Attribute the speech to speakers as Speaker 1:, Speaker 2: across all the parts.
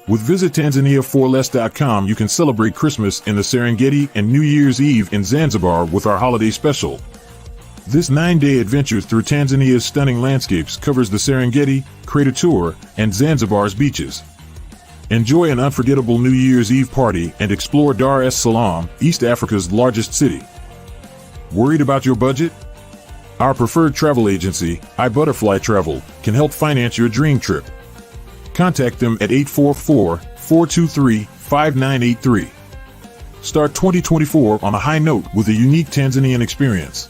Speaker 1: With visittanzania4less.com, you can celebrate Christmas in the Serengeti and New Year's Eve in Zanzibar with our holiday special. This 9-day adventure through Tanzania's stunning landscapes covers the Serengeti, Crater Tour, and Zanzibar's beaches. Enjoy an unforgettable New Year's Eve party and explore Dar es Salaam, East Africa's largest city. Worried about your budget? Our preferred travel agency, iButterfly Travel, can help finance your dream trip. Contact them at 844-423-5983. Start 2024 on a high note with a unique Tanzanian experience.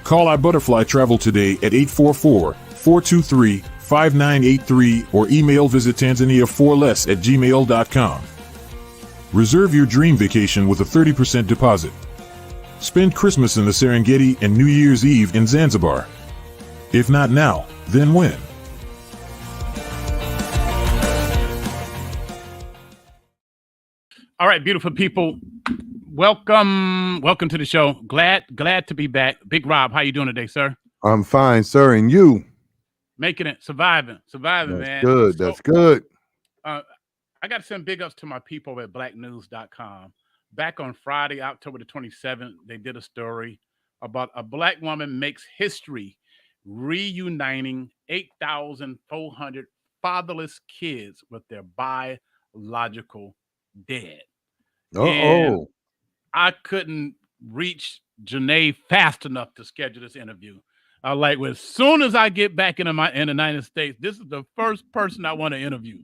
Speaker 1: Call iButterfly Travel today at 844-423-5983 or email visittanzania4less@gmail.com. Reserve your dream vacation with a 30% deposit. Spend Christmas in the Serengeti and New Year's Eve in Zanzibar. If not now, then when?
Speaker 2: All right, beautiful people. Welcome to the show. Glad to be back. Big Rob, how you doing today, sir?
Speaker 3: I'm fine, sir. And you?
Speaker 2: Making it, surviving, man.
Speaker 3: That's good.
Speaker 2: I got to send big ups to my people at blacknews.com. Back on Friday, October the 27th, they did a story about a black woman makes history reuniting 8,400 fatherless kids with their biological dead. And I couldn't reach Janae fast enough to schedule this interview. Well, as soon as I get back in the United States, this is the first person I want to interview.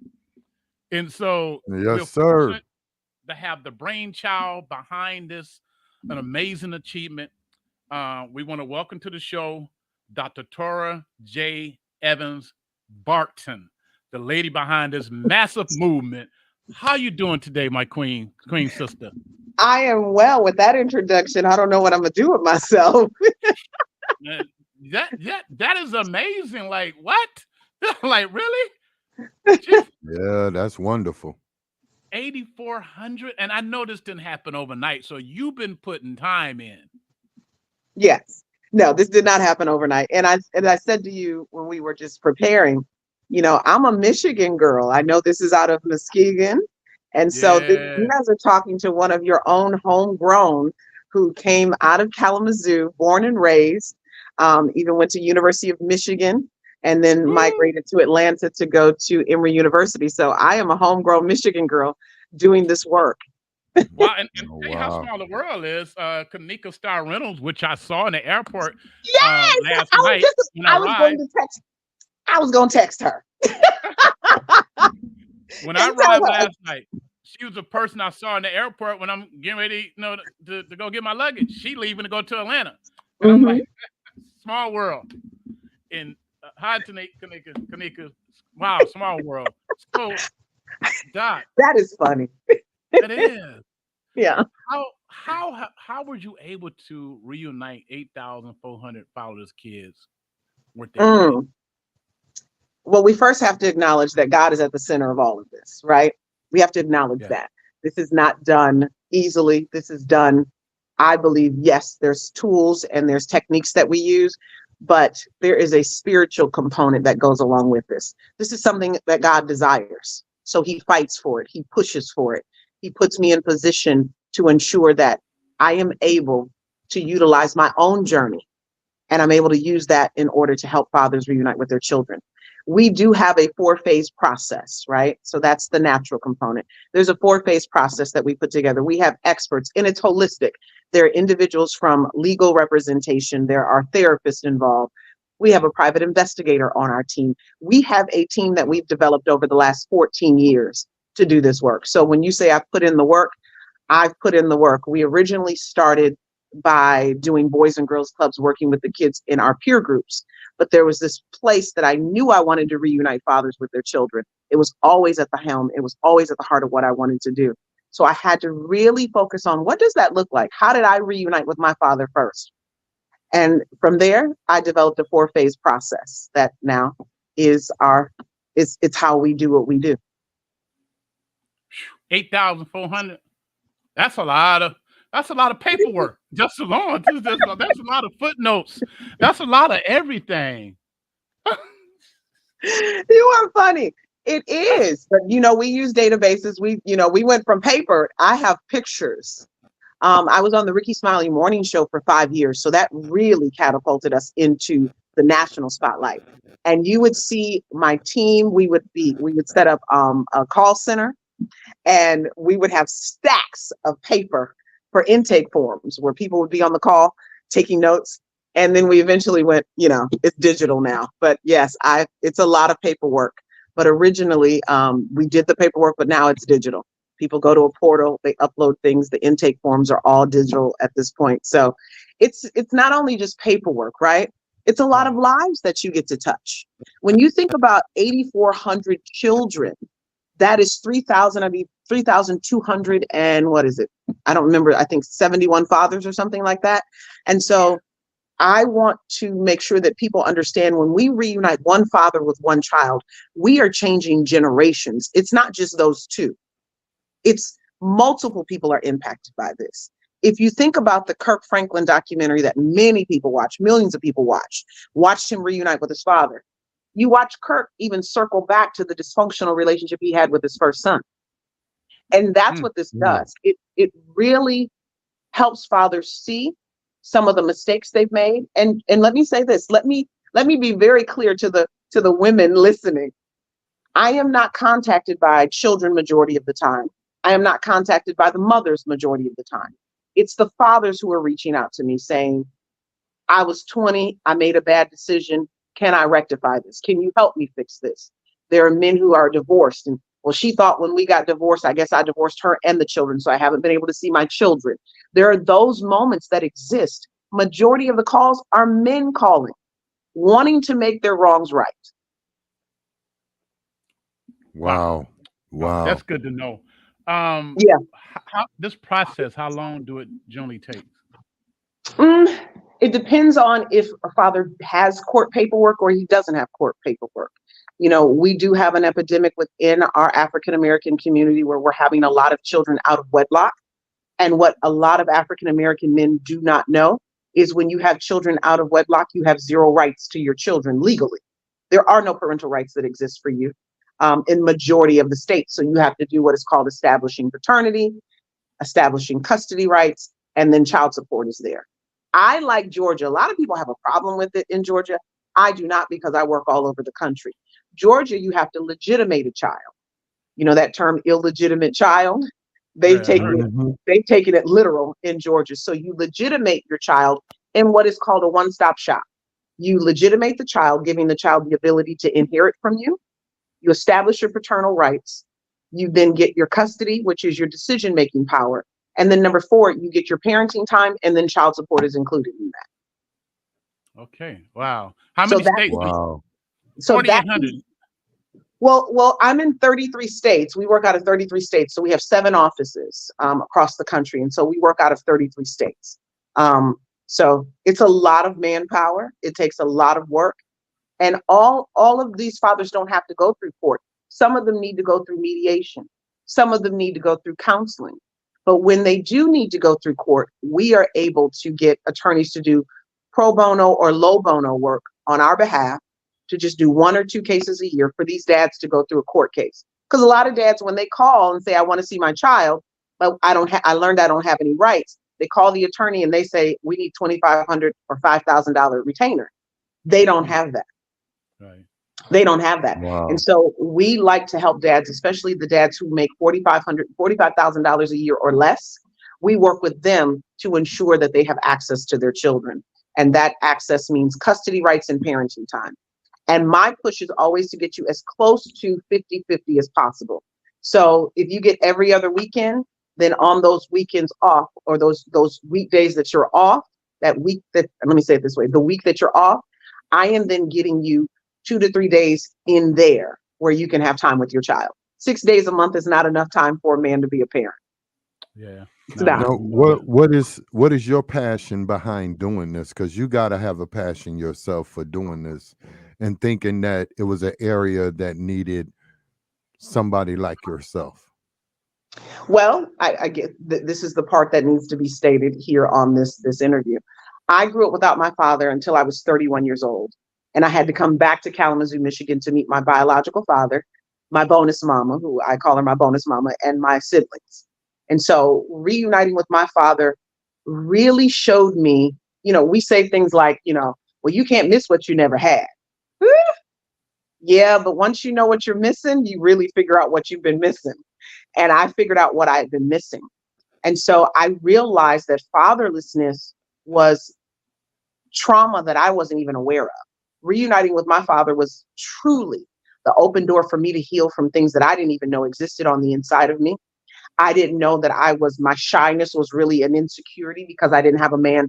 Speaker 2: And so,
Speaker 3: yes, sir,
Speaker 2: to have the brainchild behind this, an amazing achievement. We want to welcome to the show Dr. Torri J. Evans-Barton, the lady behind this massive movement. How you doing today, my queen sister?
Speaker 4: I am well. With that introduction, I don't know what I'm gonna do with myself.
Speaker 2: that is amazing. Like, what? Like, really?
Speaker 3: Yeah, that's wonderful.
Speaker 2: 8,400, and I know this didn't happen overnight. So you've been putting time in.
Speaker 4: Yes. No, this did not happen overnight. And I said to you when we were just preparing, I'm a Michigan girl. I know this is out of Muskegon. And so you guys are talking to one of your own homegrown who came out of Kalamazoo, born and raised, even went to University of Michigan, and then migrated to Atlanta to go to Emory University. So I am a homegrown Michigan girl doing this work.
Speaker 2: Wow, and how small the world is. Kanika Star Reynolds, which I saw in the airport last night.
Speaker 4: I was going to text her.
Speaker 2: When I arrived last night, she was the person I saw in the airport when I'm getting ready, to go get my luggage. She leaving to go to Atlanta. And I'm like, small world. And hi, Kanika. Wow, small world. So, Doc.
Speaker 4: That is funny.
Speaker 2: It is.
Speaker 4: Yeah.
Speaker 2: How were you able to reunite 8,400 fatherless kids with their kids?
Speaker 4: Well, we first have to acknowledge that God is at the center of all of this, right? We have to acknowledge that. This is not done easily. This is done, I believe, yes, there's tools and there's techniques that we use, but there is a spiritual component that goes along with this. This is something that God desires. So he fights for it. He pushes for it. He puts me in position to ensure that I am able to utilize my own journey, and I'm able to use that in order to help fathers reunite with their children. We do have a 4-phase process, right? So that's the natural component. There's a 4-phase process that we put together. We have experts, and it's holistic. There are individuals from legal representation. There are therapists involved. We have a private investigator on our team. We have a team that we've developed over the last 14 years to do this work. So when you say I've put in the work, I've put in the work. We originally started by doing boys and girls clubs, working with the kids in our peer groups. But there was this place that I knew I wanted to reunite fathers with their children. It was always at the helm. It was always at the heart of what I wanted to do. So I had to really focus on, what does that look like? How did I reunite with my father first? And from there, I developed a 4-phase process that now is it's how we do what we do.
Speaker 2: 8,400. That's a lot of paperwork. Just alone. That's a lot of footnotes. That's a lot of everything.
Speaker 4: You are funny. It is, but we use databases. We went from paper. I have pictures. I was on the Ricky Smiley morning show for 5 years, so that really catapulted us into the national spotlight. And you would see my team. We would set up a call center, and we would have stacks of paper for intake forms where people would be on the call taking notes. And then we eventually went, it's digital now. But yes, it's a lot of paperwork. But originally, we did the paperwork, but now it's digital. People go to a portal, they upload things. The intake forms are all digital at this point. So it's not only just paperwork, right? It's a lot of lives that you get to touch. When you think about 8,400 children, that is 3,200 and what is it? I don't remember. I think 71 fathers or something like that. And so I want to make sure that people understand when we reunite one father with one child, we are changing generations. It's not just those two. It's multiple people are impacted by this. If you think about the Kirk Franklin documentary that many people watch, millions of people watched him reunite with his father. You watch Kirk even circle back to the dysfunctional relationship he had with his first son. And that's what this does. It really helps fathers see some of the mistakes they've made. And let me say this, let me be very clear to the women listening. I am not contacted by children majority of the time. I am not contacted by the mothers majority of the time. It's the fathers who are reaching out to me saying, I was 20, I made a bad decision. Can I rectify this? Can you help me fix this? There are men who are divorced and, well, she thought when we got divorced, I guess I divorced her and the children, so I haven't been able to see my children. There are those moments that exist. Majority of the calls are men calling, wanting to make their wrongs right.
Speaker 3: Wow.
Speaker 2: That's good to know.
Speaker 4: Yeah.
Speaker 2: This process, how long do it generally take?
Speaker 4: It depends on if a father has court paperwork or he doesn't have court paperwork. We do have an epidemic within our African-American community where we're having a lot of children out of wedlock. And what a lot of African-American men do not know is when you have children out of wedlock, you have zero rights to your children legally. There are no parental rights that exist for you in majority of the states. So you have to do what is called establishing paternity, establishing custody rights, and then child support is there. I like Georgia. A lot of people have a problem with it in Georgia. I do not, because I work all over the country. Georgia, you have to legitimate a child. That term illegitimate child, they've taken it literal in Georgia. So you legitimate your child in what is called a one-stop shop. You legitimate the child, giving the child the ability to inherit from you. You establish your paternal rights. You then get your custody, which is your decision-making power. And then number 4, you get your parenting time, and then child support is included in that.
Speaker 2: Okay. Wow. How many states?
Speaker 3: Wow.
Speaker 4: So
Speaker 2: 4,800.
Speaker 4: Well, I'm in 33 states. We work out of 33 states. So we have 7 offices across the country. And so we work out of 33 states. So it's a lot of manpower. It takes a lot of work. And all of these fathers don't have to go through court. Some of them need to go through mediation. Some of them need to go through counseling. But when they do need to go through court, we are able to get attorneys to do pro bono or low bono work on our behalf, to just do 1 or 2 cases a year for these dads to go through a court case. Because a lot of dads, when they call and say, I want to see my child, but I learned I don't have any rights. They call the attorney and they say, we need $2,500 or $5,000 retainer. They don't have that.
Speaker 2: Right.
Speaker 4: They don't have that.
Speaker 3: Wow.
Speaker 4: And so we like to help dads, especially the dads who make $45,000 a year or less. We work with them to ensure that they have access to their children. And that access means custody rights and parenting time. And my push is always to get you as close to 50-50 as possible. So if you get every other weekend, then on those weekends off, or those weekdays that you're off, let me say it this way, the week that you're off, I am then getting you 2 to 3 days in there where you can have time with your child. 6 days a month is not enough time for a man to be a parent.
Speaker 2: Yeah.
Speaker 3: Now, what is your passion behind doing this? Because you got to have a passion yourself for doing this, and thinking that it was an area that needed somebody like yourself.
Speaker 4: Well, I get this is the part that needs to be stated here on this interview. I grew up without my father until I was 31 years old, and I had to come back to Kalamazoo, Michigan to meet my biological father. my bonus mama, who I call her my bonus mama, and my siblings. And so reuniting with my father really showed me, we say things like, well, you can't miss what you never had. Yeah, but once you know what you're missing, you really figure out what you've been missing. And I figured out what I had been missing. And so I realized that fatherlessness was trauma that I wasn't even aware of. Reuniting with my father was truly the open door for me to heal from things that I didn't even know existed on the inside of me. I didn't know that my shyness was really an insecurity because I didn't have a man,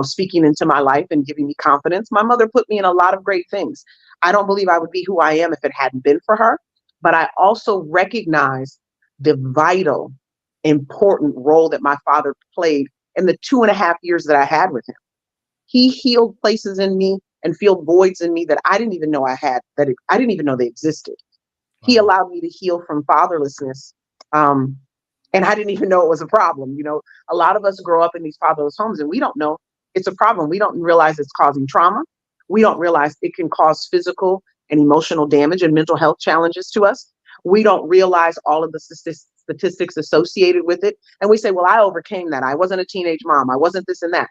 Speaker 4: speaking into my life and giving me confidence. My mother put me in a lot of great things. I don't believe I would be who I am if it hadn't been for her. But I also recognize the vital, important role that my father played in the 2.5 years that I had with him. He healed places in me and filled voids in me that I didn't even know I had, I didn't even know they existed. Wow. He allowed me to heal from fatherlessness. And I didn't even know it was a problem. A lot of us grow up in these fatherless homes and we don't know it's a problem. We don't realize it's causing trauma. We don't realize it can cause physical and emotional damage and mental health challenges to us. We don't realize all of the statistics associated with it. And we say, well, I overcame that. I wasn't a teenage mom. I wasn't this and that.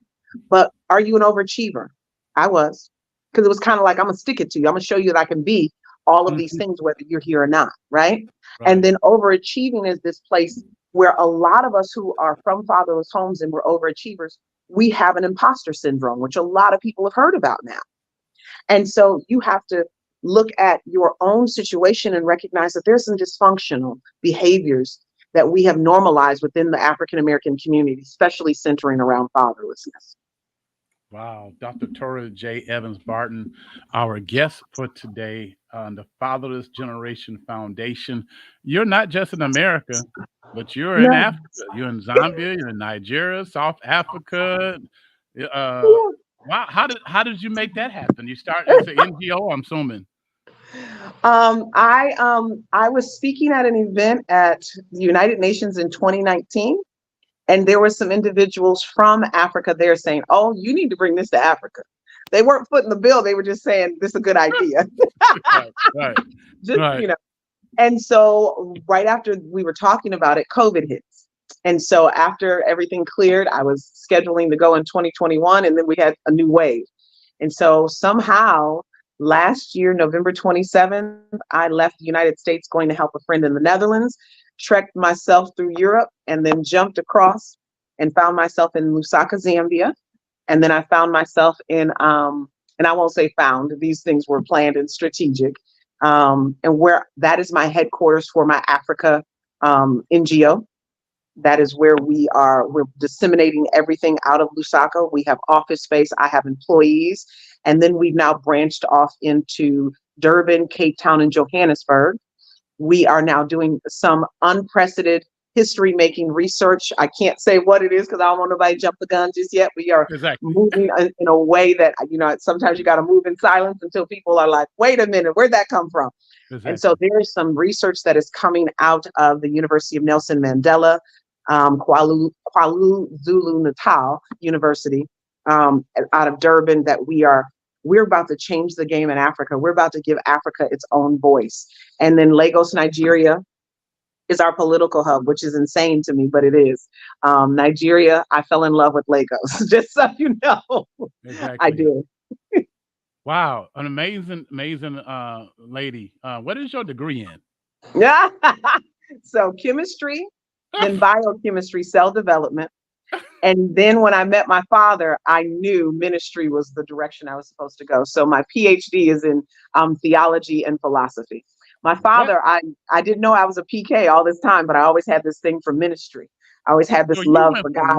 Speaker 4: But are you an overachiever? I was. Because it was kind of like, I'm going to stick it to you. I'm going to show you that I can be all of these things, whether you're here or not. Right? And then overachieving is this place where a lot of us who are from fatherless homes and we're overachievers, we have an imposter syndrome, which a lot of people have heard about now. And so you have to look at your own situation and recognize that there's some dysfunctional behaviors that we have normalized within the African-American community, especially centering around fatherlessness.
Speaker 2: Wow. Dr. Torri J. Evans-Barton, our guest for today on the Fatherless Generation Foundation. You're not just in America, but you're in Africa. You're in Zambia, you're in Nigeria, South Africa. Wow. How did you make that happen? You start as an NGO, I'm assuming.
Speaker 4: I was speaking at an event at the United Nations in 2019. And there were some individuals from Africa there saying, oh, you need to bring this to Africa. They weren't footing the bill. They were just saying, this is a good idea. Right. And so right after we were talking about it, COVID hits. And so after everything cleared, I was scheduling to go in 2021. And then we had a new wave. And so somehow last year, November 27th, I left the United States going to help a friend in the Netherlands, trekked myself through Europe, and then jumped across and found myself in Lusaka, Zambia. And then I found myself in, and I won't say found, these things were planned and strategic, and where that is my headquarters for my Africa NGO. That is where we're disseminating everything out of Lusaka. We have office space, I have employees, and then we've now branched off into Durban, Cape Town, and Johannesburg. We are now doing some unprecedented history-making research. I can't say what it is because I don't want nobody to jump the gun just yet. We are moving in a way that, sometimes you got to move in silence until people are like, wait a minute, where'd that come from? And so there is some research that is coming out of the University of Nelson Mandela, KwaZulu-Natal University, out of Durban, that we're about to change the game in Africa. We're about to give Africa its own voice. And then Lagos, Nigeria is our political hub, which is insane to me, but it is. Nigeria, I fell in love with Lagos, just so you know. Exactly. I did.
Speaker 2: Wow, an amazing lady. What is your degree in?
Speaker 4: Yeah. So chemistry, then biochemistry, cell development. And then when I met my father, I knew ministry was the direction I was supposed to go. So my PhD is in theology and philosophy. My father, I didn't know I was a PK all this time, but I always had this thing for ministry. I always had this love for God.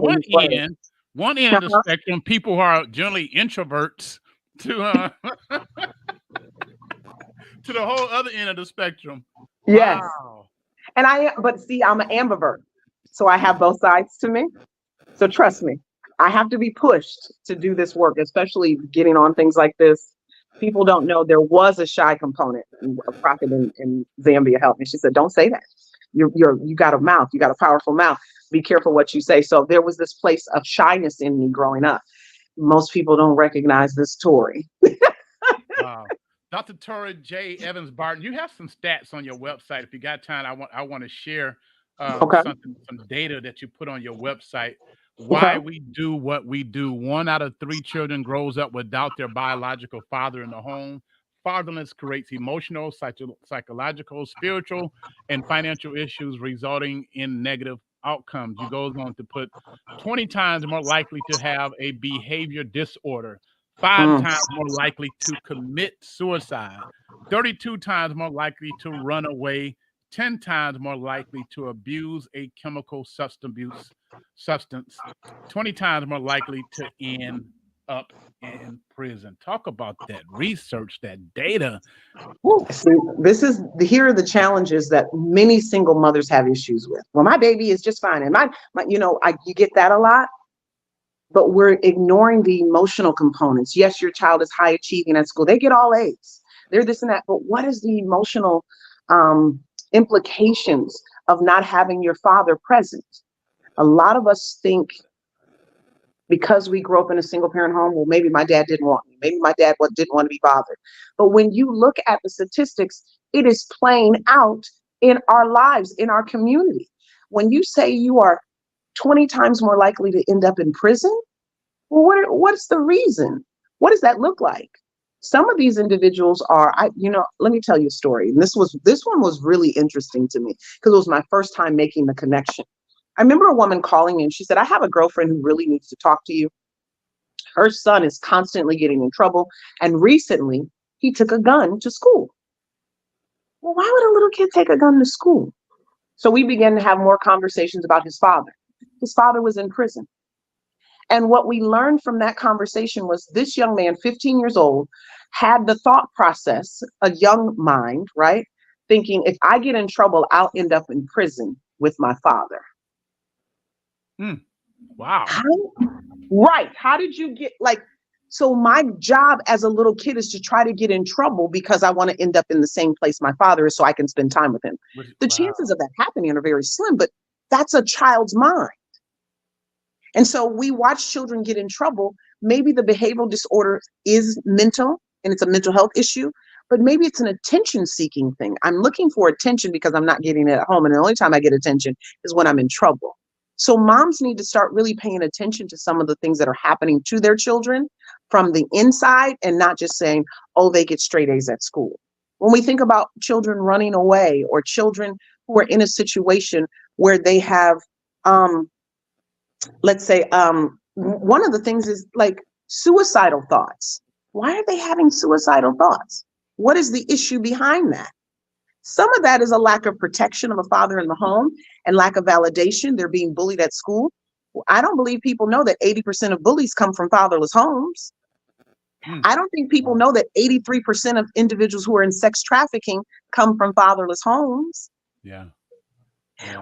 Speaker 2: One end of the spectrum, people who are generally introverts, to to the whole other end of the spectrum.
Speaker 4: Yes.
Speaker 2: Wow.
Speaker 4: And but see, I'm an ambivert. So I have both sides to me. So trust me, I have to be pushed to do this work, especially getting on things like this. People don't know there was a shy component. A prophet in Zambia helped me. She said, don't say that. You got a mouth. You got a powerful mouth. Be careful what you say. So there was this place of shyness in me growing up. Most people don't recognize this Torri.
Speaker 2: Wow. Dr. Torri J. Evans-Barton, you have some stats on your website. If you got time, I want to share
Speaker 4: Okay.
Speaker 2: some data that you put on your website.
Speaker 4: Okay.
Speaker 2: Why we do what we do. 1 out of 3 children grows up without their biological father in the home. Fatherless creates emotional, psychological, spiritual, and financial issues resulting in negative outcomes. You goes on to put 20 times more likely to have a behavior disorder, 5
Speaker 4: Mm.
Speaker 2: times more likely to commit suicide, 32 times more likely to run away, 10 times more likely to abuse a chemical substance, 20 times more likely to end up in prison. Talk about that research, that data. Woo.
Speaker 4: See, here are the challenges that many single mothers have issues with. Well, my baby is just fine, and my you get that a lot, but we're ignoring the emotional components. Yes, your child is high achieving at school; they get all A's, they're this and that. But what is the emotional implications of not having your father present? A lot of us think, because we grew up in a single parent home, well, maybe my dad didn't want me. Maybe my dad didn't want to be bothered. But when you look at the statistics, it is playing out in our lives, in our community. When you say you are 20 times more likely to end up in prison, well, what's the reason? What does that look like? Some of these individuals are, let me tell you a story. And this one was really interesting to me because it was my first time making the connection. I remember a woman calling me and she said, I have a girlfriend who really needs to talk to you. Her son is constantly getting in trouble. And recently he took a gun to school. Well, why would a little kid take a gun to school? So we began to have more conversations about his father. His father was in prison. And what we learned from that conversation was this young man, 15 years old, had the thought process, a young mind, right? Thinking, if I get in trouble, I'll end up in prison with my father.
Speaker 2: Wow.
Speaker 4: Right. How did you get so my job as a little kid is to try to get in trouble because I want to end up in the same place my father is so I can spend time with him. The chances of that happening are very slim, but that's a child's mind. And so we watch children get in trouble. Maybe the behavioral disorder is mental and it's a mental health issue, but maybe it's an attention seeking thing. I'm looking for attention because I'm not getting it at home. And the only time I get attention is when I'm in trouble. So moms need to start really paying attention to some of the things that are happening to their children from the inside and not just saying, oh, they get straight A's at school. When we think about children running away or children who are in a situation where they have, let's say, one of the things is like suicidal thoughts. Why are they having suicidal thoughts? What is the issue behind that? Some of that is a lack of protection of a father in the home and lack of validation. They're being bullied at school. I don't believe people know that 80% of bullies come from fatherless homes. I don't think people know that 83% of individuals who are in sex trafficking come from fatherless homes.
Speaker 2: Yeah.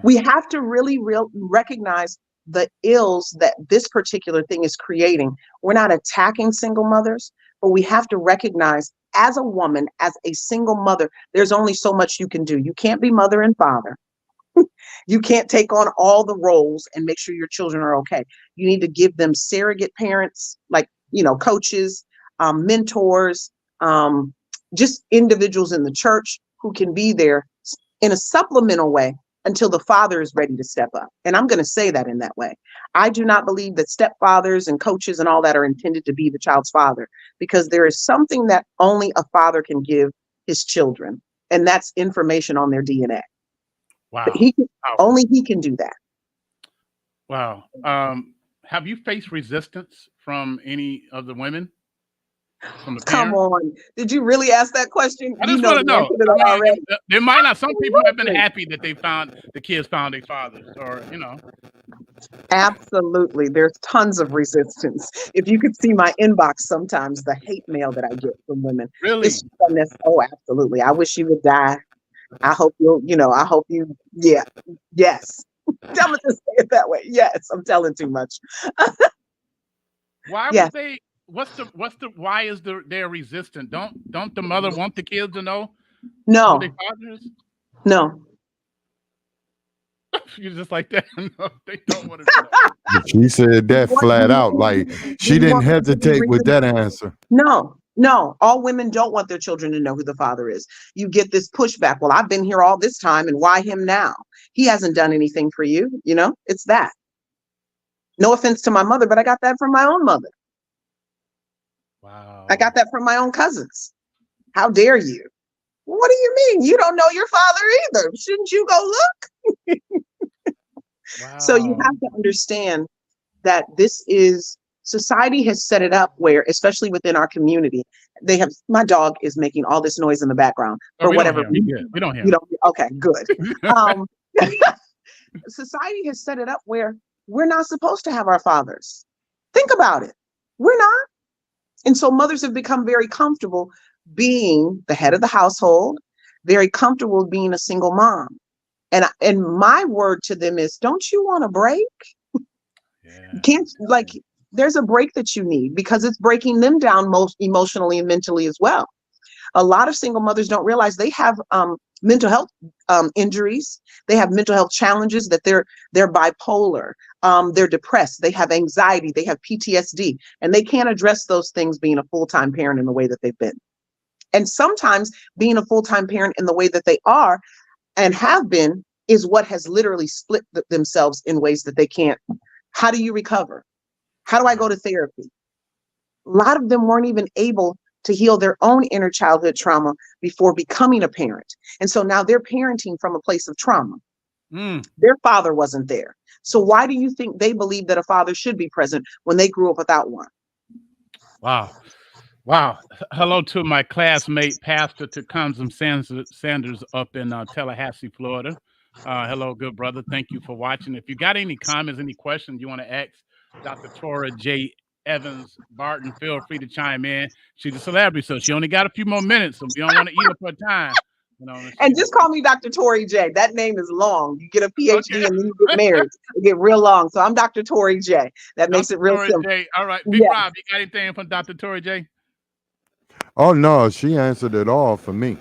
Speaker 4: We have to really recognize the ills that this particular thing is creating. We're not attacking single mothers, but we have to recognize, as a woman, as a single mother, there's only so much you can do. You can't be mother and father. You can't take on all the roles and make sure your children are okay. You need to give them surrogate parents, like, coaches, mentors, just individuals in the church who can be there in a supplemental way until the father is ready to step up. And I'm going to say that in that way. I do not believe that stepfathers and coaches and all that are intended to be the child's father, because there is something that only a father can give his children, and that's information on their DNA.
Speaker 2: Wow.
Speaker 4: Only he can do that.
Speaker 2: Wow. Have you faced resistance from any of the women?
Speaker 4: Come on. Did you really ask that question?
Speaker 2: I just want to know. There might not. Some people have been happy that the kids found their fathers, or
Speaker 4: Absolutely. There's tons of resistance. If you could see my inbox sometimes, the hate mail that I get from women.
Speaker 2: Really?
Speaker 4: Oh, absolutely. I wish you would die. I hope yes. Tell me to say it that way. Yes, I'm telling too much.
Speaker 2: Why would they? Why is they're resistant? Don't the mother want the kids to know?
Speaker 4: No.
Speaker 2: Who their fathers?
Speaker 4: No.
Speaker 2: You're just like that. No, they don't want to know.
Speaker 3: She said that flat out. Like, she didn't hesitate with that answer.
Speaker 4: No. No, all women don't want their children to know who the father is. You get this pushback. Well, I've been here all this time, and why him now? He hasn't done anything for you. It's that. No offense to my mother, but I got that from my own mother.
Speaker 2: Wow.
Speaker 4: I got that from my own cousins. How dare you? What do you mean? You don't know your father either. Shouldn't you go look?
Speaker 2: Wow.
Speaker 4: So you have to understand that society has set it up where, especially within our community, my dog is making all this noise in the background for whatever reason.
Speaker 2: We don't hear
Speaker 4: You don't. Okay, good. Society has set it up where we're not supposed to have our fathers. Think about it. We're not. And so mothers have become very comfortable being the head of the household, very comfortable being a single mom. And my word to them is, don't you want a break?
Speaker 2: Yeah.
Speaker 4: There's a break that you need, because it's breaking them down most emotionally and mentally as well. A lot of single mothers don't realize they have mental health injuries. They have mental health challenges, that they're bipolar, they're depressed, they have anxiety, they have PTSD, and they can't address those things being a full-time parent in the way that they've been. And sometimes being a full-time parent in the way that they are and have been is what has literally split themselves in ways that they can't. How do you recover? How do I go to therapy? A lot of them weren't even able to heal their own inner childhood trauma before becoming a parent. And so now they're parenting from a place of trauma. Their father wasn't there. So why do you think they believe that a father should be present when they grew up without one?
Speaker 2: Wow. Hello to my classmate, Pastor Tecumseh Sanders up in Tallahassee, Florida. Hello, good brother. Thank you for watching. If you got any comments, any questions you want to ask Dr. Torri J. Evans-Barton, feel free to chime in. She's a celebrity, so she only got a few more minutes, so we don't want to eat up her time.
Speaker 4: And just call me Dr. Torri J. That name is long. You get a PhD and then you get married. It get real long. So I'm Dr. Torri J. That makes it real simple.
Speaker 2: J. All right. Big Rob, you got anything from Dr. Torri J?
Speaker 3: Oh no, she answered it all for me.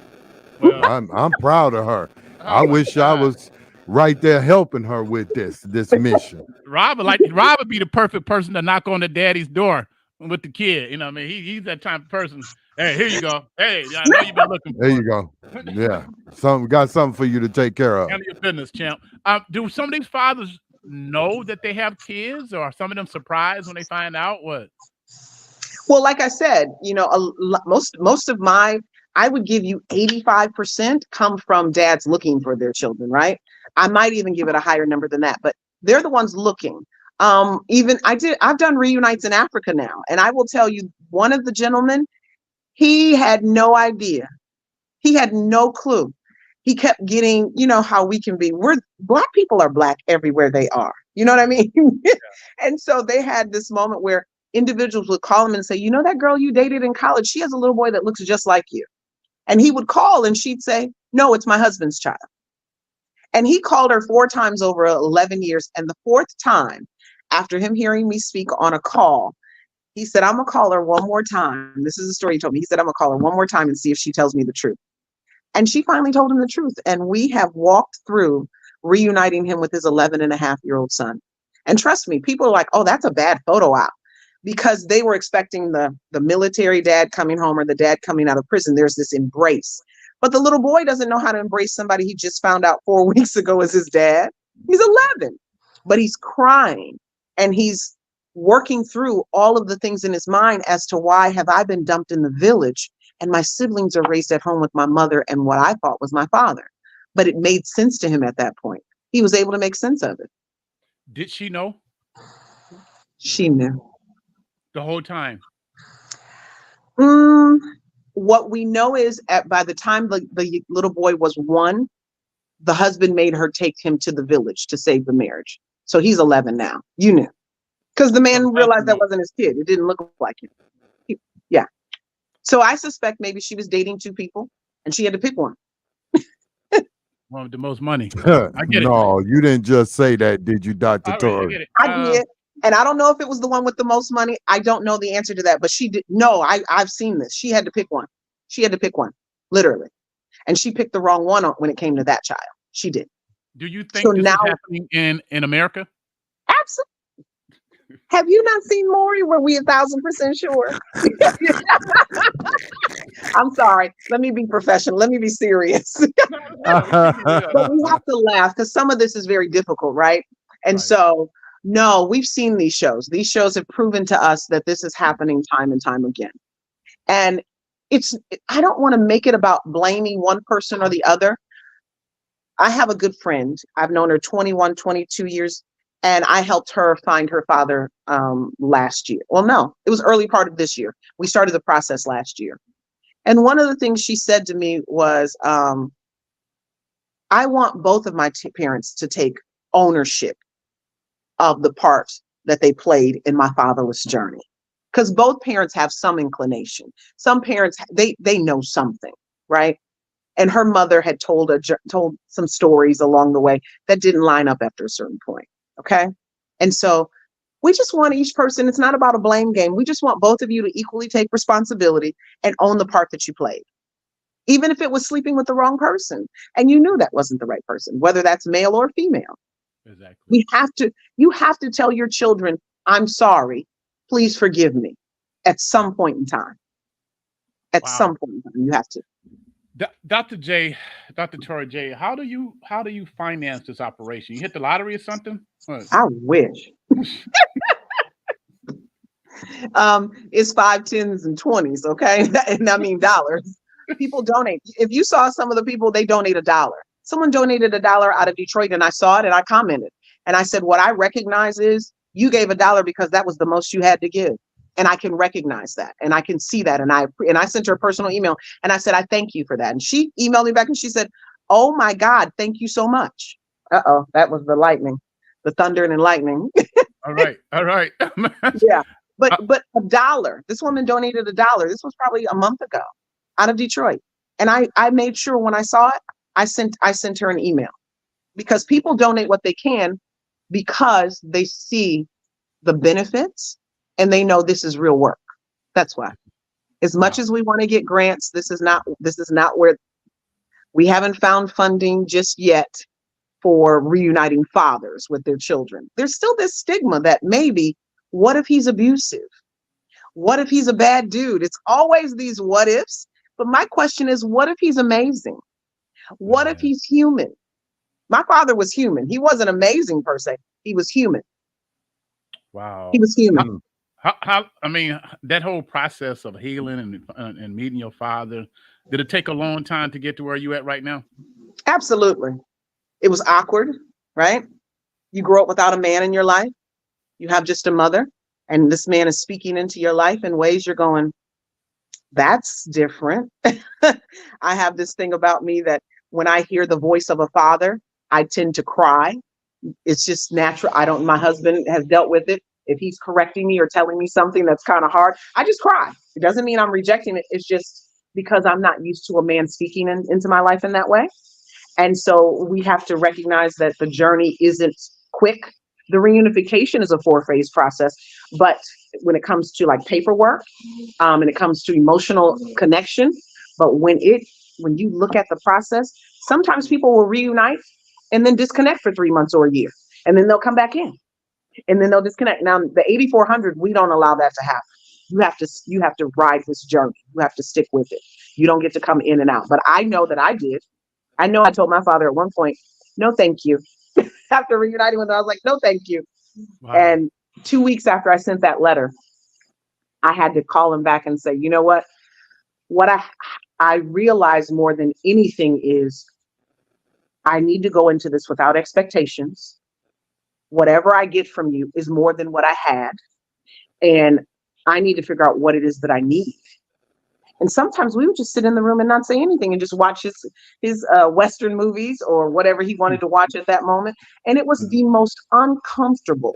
Speaker 3: Well, I'm proud of her. I wish I was right there helping her with this mission.
Speaker 2: Rob would be the perfect person to knock on the daddy's door with the kid. He's that type of person. Hey, here you go. Hey, I know you've been looking for.
Speaker 3: There you go. Yeah, got something for you to take care of.
Speaker 2: Handle your business, champ. Do some of these fathers know that they have kids, or are some of them surprised when they find out? What?
Speaker 4: Well, like I said, most of I would give you 85% come from dads looking for their children, right? I might even give it a higher number than that, but they're the ones looking. I've done reunites in Africa now, and I will tell you, one of the gentlemen, he had no idea. He had no clue. He kept getting, how we can be. Black people are Black everywhere they are. You know what I mean? Yeah. And so they had this moment where individuals would call him and say, that girl you dated in college, she has a little boy that looks just like you. And he would call and she'd say, no, it's my husband's child. And he called her 4 times over 11 years. And the 4th time, after him hearing me speak on a call, he said, I'm going to call her one more time. This is a story he told me. He said, I'm going to call her one more time and see if she tells me the truth. And she finally told him the truth. And we have walked through reuniting him with his 11-and-a-half-year-old son. And trust me, people are like, oh, that's a bad photo op. Because they were expecting the military dad coming home or the dad coming out of prison. There's this embrace. But the little boy doesn't know how to embrace somebody he just found out 4 weeks ago as his dad. He's 11, but he's crying and he's working through all of the things in his mind as to why have I been dumped in the village and my siblings are raised at home with my mother and what I thought was my father. But it made sense to him at that point. He was able to make sense of it.
Speaker 2: Did she know?
Speaker 4: She knew.
Speaker 2: The whole time?
Speaker 4: What we know is by the time the little boy was 1, the husband made her take him to the village to save the marriage. So he's 11 now. You knew. Because the man realized that wasn't his kid. It didn't look like him. Yeah. So I suspect maybe she was dating 2 people and she had to pick one.
Speaker 2: One with the most money. I get
Speaker 3: no, you didn't just say that, did you, Dr. Torri?
Speaker 4: I did. And I don't know if it was the one with the most money. I don't know the answer to that, but she did. No, I've seen this. She had to pick one. She had to pick one, literally. And she picked the wrong one when it came to that child. She did.
Speaker 2: Do you think this is happening in America?
Speaker 4: Absolutely. Have you not seen Maury? Were we 1,000% sure? I'm sorry. Let me be professional. Let me be serious.
Speaker 2: No, yeah,
Speaker 4: But we have to laugh because some of this is very difficult, right? And
Speaker 2: right.
Speaker 4: so, no, we've seen these shows. These shows have proven to us that this is happening time and time again. And it's, I don't want to make it about blaming one person or the other. I have a good friend. I've known her 21, 22 years, and I helped her find her father last year. Well, no, it was early part of this year. We started the process last year. And one of the things she said to me was, I want both of my parents to take ownership of the part that they played in my fatherless journey. Because both parents have some inclination. Some parents, they know something, right? And her mother had told some stories along the way that didn't line up after a certain point. Okay. And so we just want each person, it's not about a blame game. We just want both of you to equally take responsibility and own the part that you played. Even if it was sleeping with the wrong person and you knew that wasn't the right person, whether that's male or female.
Speaker 2: Exactly.
Speaker 4: You have to tell your children, I'm sorry, please forgive me at some point in time. At some point in time, you have to.
Speaker 2: Dr. Torri J, how do you finance this operation? You hit the lottery or something? What?
Speaker 4: I wish. It's 5, 10s, and 20s, okay? And I mean dollars. People donate. If you saw some of the people, they donate $1. Someone donated $1 out of Detroit, and I saw it and I commented. And I said, what I recognize is you gave $1 because that was the most you had to give. And I can recognize that, and I can see that. And I sent her a personal email, and I said, I thank you for that. And she emailed me back, and she said, oh my God, thank you so much. Uh-oh, that was the lightning, the thunder and lightning.
Speaker 2: All right.
Speaker 4: Yeah, but $1. This woman donated $1. This was probably a month ago, out of Detroit. And I made sure when I saw it, I sent her an email, because people donate what they can because they see the benefits. And they know this is real work. That's why. As much as we want to get grants, this is not where we haven't found funding just yet for reuniting fathers with their children. There's still this stigma that maybe, what if he's abusive? What if he's a bad dude? It's always these what ifs. But my question is, what if he's amazing? What if he's human? My father was human. He wasn't amazing per se. He was human.
Speaker 2: Wow.
Speaker 4: He was human.
Speaker 2: How I mean, that whole process of healing and meeting your father, did it take a long time to get to where you at right now?
Speaker 4: Absolutely. It was awkward, right? You grow up without a man in your life. You have just a mother, and this man is speaking into your life in ways you're going, that's different. I have this thing about me that when I hear the voice of a father, I tend to cry. It's just natural. My husband has dealt with it. If he's correcting me or telling me something that's kind of hard, I just cry. It doesn't mean I'm rejecting it. It's just because I'm not used to a man speaking into my life in that way. And so we have to recognize that the journey isn't quick. The reunification is a 4-phase process. But when it comes to like paperwork, and it comes to emotional connection, but when you look at the process, sometimes people will reunite and then disconnect for 3 months or a year, and then they'll come back in. And then they'll disconnect. Now, the 8400, we don't allow that to happen. You have to ride this journey. You have to stick with it. You don't get to come in and out. But I know that I did. I know I told my father at one point, no, thank you. After reuniting with him, I was like, no, thank you. Wow. And 2 weeks after I sent that letter, I had to call him back and say, you know what? What I realized more than anything is I need to go into this without expectations. Whatever I get from you is more than what I had. And I need to figure out what it is that I need. And sometimes we would just sit in the room and not say anything and just watch his Western movies or whatever he wanted to watch at that moment. And it was the most uncomfortable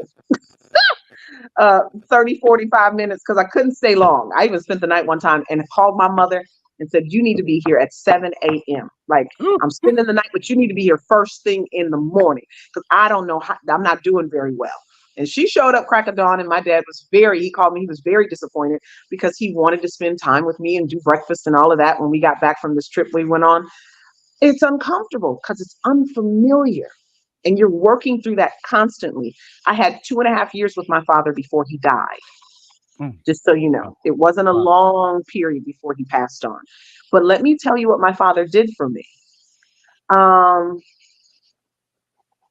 Speaker 4: 30, 45 minutes, because I couldn't stay long. I even spent the night one time and called my mother and said, you need to be here at 7 a.m. Like, I'm spending the night, but you need to be here first thing in the morning, because I don't know how, I'm not doing very well. And she showed up crack of dawn, and my dad was he called me, he was very disappointed because he wanted to spend time with me and do breakfast and all of that when we got back from this trip we went on. It's uncomfortable because it's unfamiliar. And you're working through that constantly. I had 2.5 years with my father before he died. Just so you know, it wasn't a long period before he passed on. But let me tell you what my father did for me.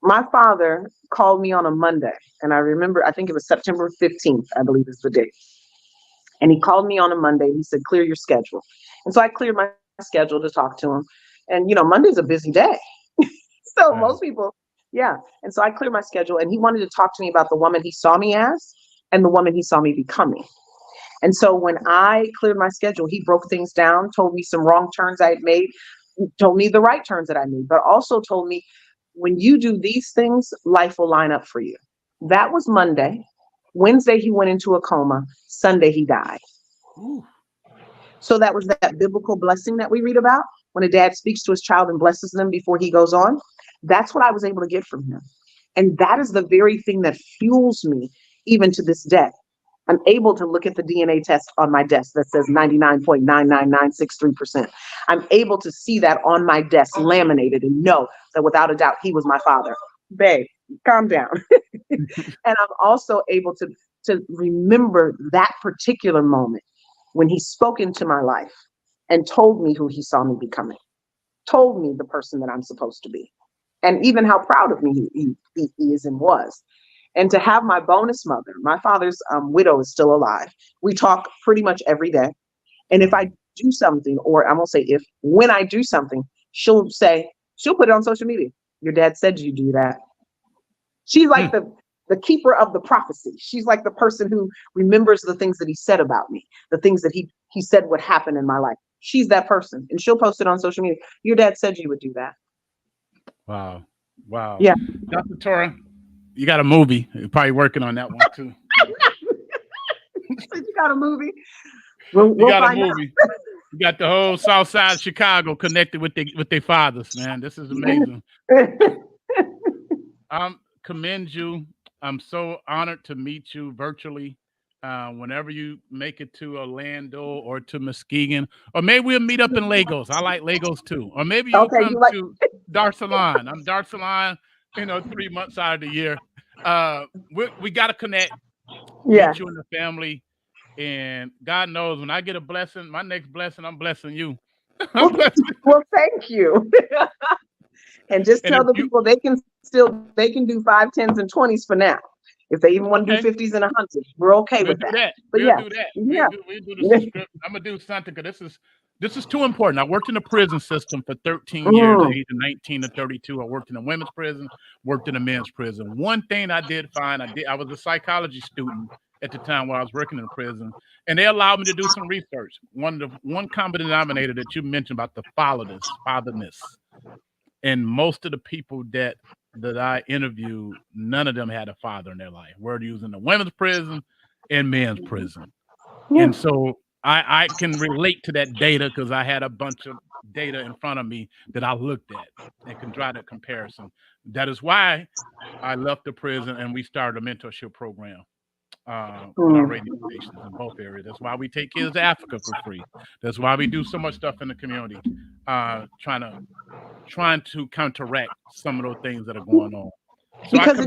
Speaker 4: My father called me on a Monday, and I remember, I think it was September 15th, I believe is the date. And he called me on a Monday. He said, clear your schedule. And so I cleared my schedule to talk to him. And, you know, Monday's a busy day. So most people, yeah. And so I cleared my schedule, and he wanted to talk to me about the woman he saw me as and the woman he saw me becoming. And so when I cleared my schedule, he broke things down, told me some wrong turns I had made, told me the right turns that I made, but also told me, when you do these things, life will line up for you. That was Monday. Wednesday, he went into a coma. Sunday, he died. Ooh. So that was that biblical blessing that we read about when a dad speaks to his child and blesses them before he goes on. That's what I was able to get from him. And that is the very thing that fuels me even to this day. I'm able to look at the DNA test on my desk that says 99.99963%. I'm able to see that on my desk laminated and know that without a doubt, he was my father. Babe, calm down. And I'm also able to remember that particular moment when he spoke into my life and told me who he saw me becoming, told me the person that I'm supposed to be, and even how proud of me he is and was. And to have my bonus mother, my father's widow is still alive. We talk pretty much every day. And if I do something, or I'm gonna say when I do something, she'll put it on social media. Your dad said you do that. She's like the keeper of the prophecy. She's like the person who remembers the things that he said about me, the things that he said would happen in my life. She's that person. And she'll post it on social media. Your dad said you would do that.
Speaker 2: Wow. Wow.
Speaker 4: Yeah.
Speaker 2: Dr. Torri, you got a movie. You're probably working on that one too.
Speaker 4: You got a movie? We'll find out.
Speaker 2: You got the whole South Side of Chicago connected with their fathers, man. This is amazing. Commend you. I'm so honored to meet you virtually. Whenever you make it to Orlando or to Muskegon, or maybe we'll meet up in Lagos. I like Lagos too. Or maybe you'll come to Dar es Salaam. I'm Dar es Salaam, 3 months out of the year. We got to connect.
Speaker 4: Yeah.
Speaker 2: Meet you and the family. And God knows, when I get a blessing, my next blessing, I'm blessing you.
Speaker 4: Well, thank you. And just tell the people they can do 5, 10s, and 20s for now. If they even want to do 50s and 100s, we're okay with that. But we'll do that.
Speaker 2: We'll do the subscription. I'm gonna do something because this is too important. I worked in the prison system for 13 years, age of 19 to 32. I worked in a women's prison, worked in a men's prison. One thing I did find, I was a psychology student at the time while I was working in prison, and they allowed me to do some research. One common denominator that you mentioned about the fatherless, and most of the people that I interviewed, none of them had a father in their life. Were using the women's prison and men's prison. Yeah. And so I can relate to that data because I had a bunch of data in front of me that I looked at and can draw that comparison. That is why I left the prison and we started a mentorship program on our radio stations in both areas. That's why we take kids to Africa for free. That's why we do so much stuff in the community, trying to counteract some of those things that are going on. So
Speaker 4: because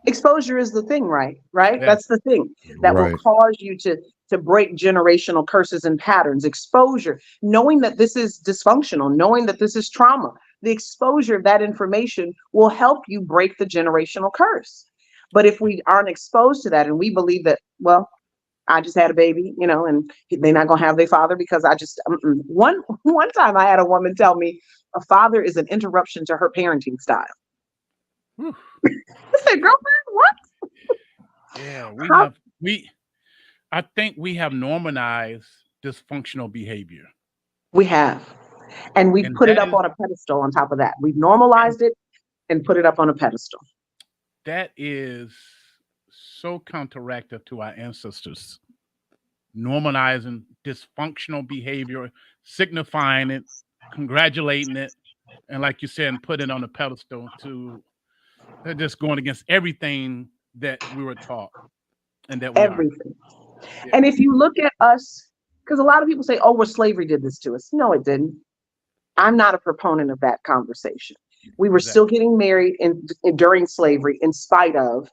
Speaker 4: exposure is the thing, right? Yes. That's the thing that will cause you to break generational curses and patterns. Exposure, knowing that this is dysfunctional, knowing that this is trauma, the exposure of that information will help you break the generational curse. But if we aren't exposed to that and we believe that, well, I just had a baby, and they're not going to have their father because I just, one time I had a woman tell me a father is an interruption to her parenting style. I said, girlfriend, what?
Speaker 2: Yeah, I think we have normalized dysfunctional behavior.
Speaker 4: We have. And we've put it up on a pedestal on top of that. We've normalized it and put it up on a pedestal.
Speaker 2: That is so counteractive to our ancestors. Normalizing dysfunctional behavior, signifying it, congratulating it, and like you said, put it on a pedestal they're just going against everything that we were taught and that we
Speaker 4: everything. Yeah. And if you look at us, because a lot of people say, oh, well, slavery did this to us. No, it didn't. I'm not a proponent of that conversation. We were still getting married during slavery in spite of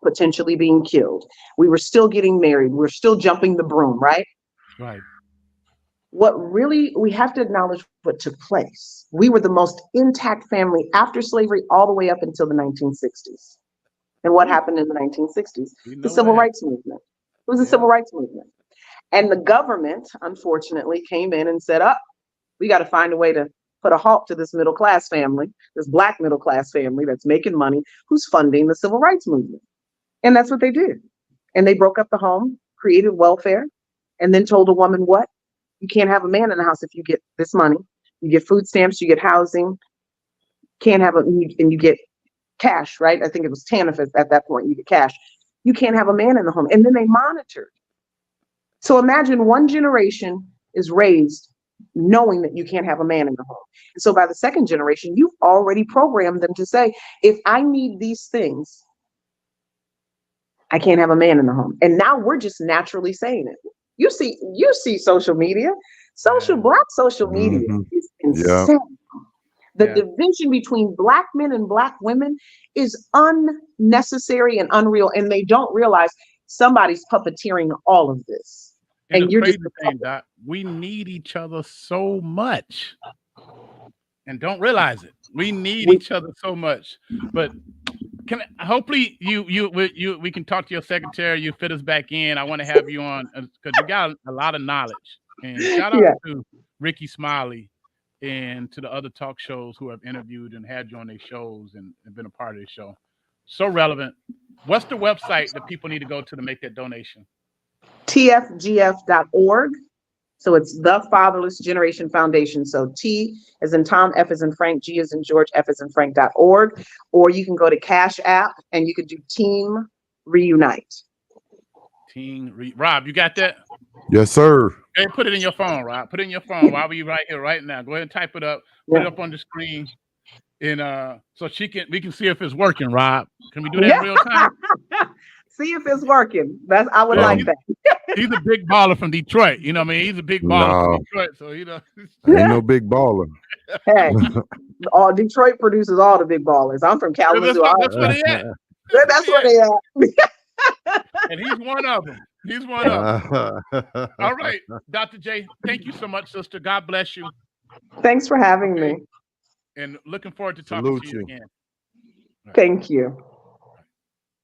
Speaker 4: potentially being killed. We were still getting married. We were still jumping the broom, right?
Speaker 2: Right.
Speaker 4: We have to acknowledge what took place. We were the most intact family after slavery all the way up until the 1960s. And what happened in the 1960s? The Civil Rights Movement. It was the Civil Rights Movement. And the government, unfortunately, came in and said, we got to find a way to put a halt to this middle class family, this Black middle class family that's making money, who's funding the Civil Rights Movement. And that's what they did. And they broke up the home, created welfare, and then told a woman what? You can't have a man in the house if you get this money. You get food stamps, you get housing, and you get cash, right? I think it was TANF at that point, you get cash. You can't have a man in the home. And then they monitored. So imagine one generation is raised knowing that you can't have a man in the home. And so by the second generation, you've already programmed them to say, if I need these things, I can't have a man in the home. And now we're just naturally saying it. You see social media, Black social media is insane. The division between Black men and Black women is unnecessary and unreal. And they don't realize somebody's puppeteering all of this.
Speaker 2: And you're just thing, Doc, we need each other so much and don't realize it. We need each other so much. But hopefully we can talk to your secretary. You fit us back in. I want to have you on because you got a lot of knowledge. And shout out to Ricky Smiley and to the other talk shows who have interviewed and had you on their shows and been a part of the show. So relevant. What's the website that people need to go to make that donation?
Speaker 4: tfgf.org. So it's the Fatherless Generation Foundation. So T as in Tom, F as in Frank, G as in George, F as in Frank.org. Or you can go to Cash App and you can do Team Reunite.
Speaker 2: Rob, you got that?
Speaker 3: Yes, sir.
Speaker 2: Hey, put it in your phone, Rob. Put it in your phone while we right here, right now. Go ahead and type it up. Put it up on the screen. And so we can see if it's working, Rob. Can we do that in real time?
Speaker 4: See if it's working. I would like that.
Speaker 2: He's a big baller from Detroit. You know what I mean? He's a big baller from Detroit. So,
Speaker 3: Ain't no big baller.
Speaker 4: Hey, Detroit produces all the big ballers. I'm from Kalamazoo.
Speaker 2: That's where they at.
Speaker 4: That's where they at.
Speaker 2: And he's one of them. He's one of them. All right, Dr. J, thank you so much, sister. God bless you.
Speaker 4: Thanks for having me.
Speaker 2: And looking forward to talking to you again.
Speaker 4: Thank you.